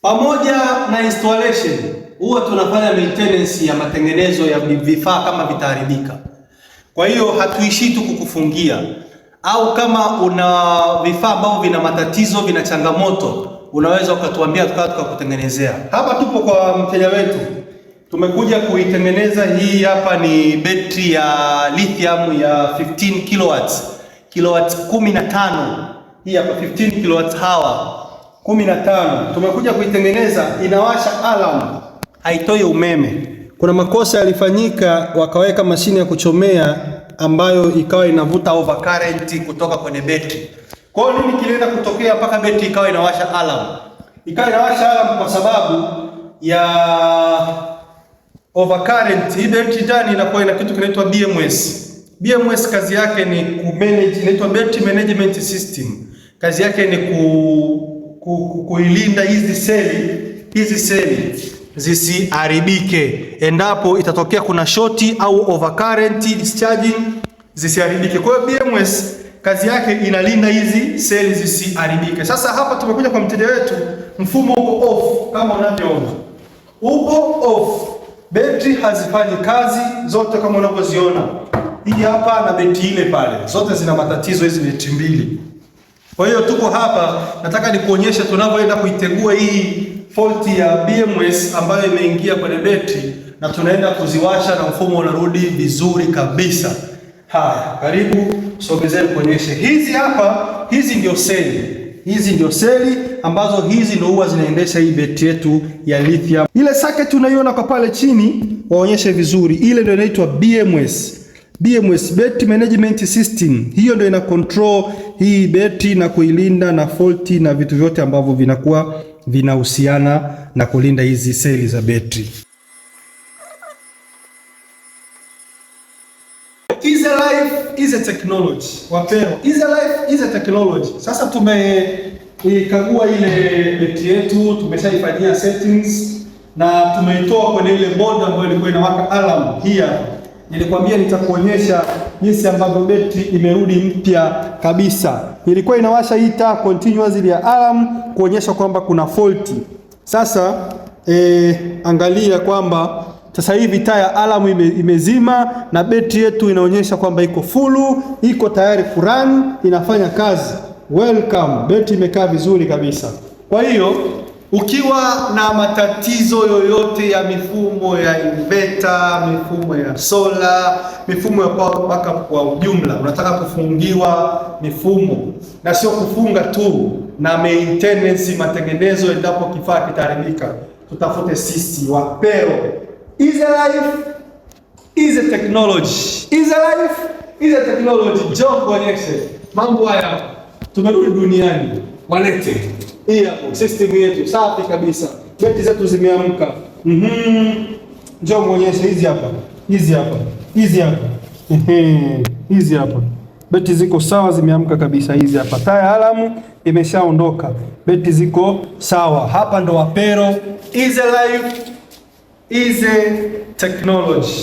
Pamoja na installation, huwa tunafanya maintenance ya matengenezo ya vifaa kama vitaharibika. Kwa hiyo hatuishii tu kukufungia, au kama una vifaa ambavyo vina matatizo, vina changamoto, unaweza ukatuambia tukakutengenezea. Hapa tupo kwa mteja wetu, tumekuja kuitengeneza. Hii hapa ni betri ya lithium ya 15 kilowatts 15. Hii hapa 15 kilowatts hour 15. Tumekuja kuitengeneza, inawasha alarm, haitoi umeme. Kuna makosa yalifanyika, wakaweka mashine ya kuchomea ambayo ikawa inavuta overcurrent kutoka kwenye betri. Kwa hiyo nini kilienda kutokea mpaka betri ikawa inawasha alarm? Ikawa inawasha alarm kwa sababu ya overcurrent. Hii betri ndani inakuwa ina kitu kinaitwa BMS. BMS kazi yake ni kumanage, inaitwa battery management system. Kazi yake ni kuilinda hizi seli zisiharibike endapo itatokea kuna shoti au overcurrent discharging, zisiharibike. Kwa hiyo BMS kazi yake inalinda hizi seli zisiharibike. Sasa hapa tumekuja kwa mteja wetu, mfumo uko off kama unavyoona. Uko off. Betri hazifanyi kazi zote kama unavyoziona. Hii hapa na betri ile pale, zote zina matatizo hizi betri mbili. Kwa hiyo tuko hapa, nataka nikuonyeshe tunavyoenda kuitegua hii fault ya BMS ambayo imeingia kwenye betri, na tunaenda kuziwasha na mfumo unarudi vizuri kabisa. Haya, karibu sogezeni kuonyeshe. Hizi hapa, hizi ndio seli ambazo hizi ndio huwa zinaendesha hii betri yetu ya lithium. Ile socket unaiona kwa pale chini, waonyeshe vizuri. Ile ndio inaitwa BMS, Battery Management System. Hiyo ndio ina control hii betri na kuilinda na fault na vitu vyote ambavyo vinakuwa vinahusiana na kulinda hizi seli za betri. EasyLife is a technology. Wapendwa, EasyLife is a technology. Sasa tumeikagua ile betri yetu, tumeshaifanyia settings na tumeitoa kwenye ile board ambayo ilikuwa inawaka alarm. Hii hapa. Nilikwambia nitakuonyesha jinsi ambavyo betri imerudi mpya kabisa. Ilikuwa inawasha hii taa continuously ya alarm kuonyesha kwamba kuna fault. Sasa angalia kwamba sasa hivi taa ya alarm imezima na betri yetu inaonyesha kwamba iko full, iko tayari kurun, inafanya kazi. Welcome. Betri imekaa vizuri kabisa. Kwa hiyo ukiwa na matatizo yoyote ya mifumo ya inverter, mifumo ya solar, mifumo ya power backup kwa ujumla, unataka kufungiwa mifumo na sio kufunga tu, na maintenance, matengenezo endapo kifaa kitaharibika, tutafute sisi Wapero. EasyLife is a technology. EasyLife is a technology. Njoo kuonyeshe mambo haya. Tumerudi duniani. Walete hii hapo system yetu safi kabisa. Betri zetu zimeamka. Njoo muonyeshe hizi hapa. Hizi hapa. Betri ziko sawa, zimeamka kabisa hizi hapa. Taa ya alarm imeshaondoka. Betri ziko sawa. Hapa ndo Wapero. EasyLife is a technology.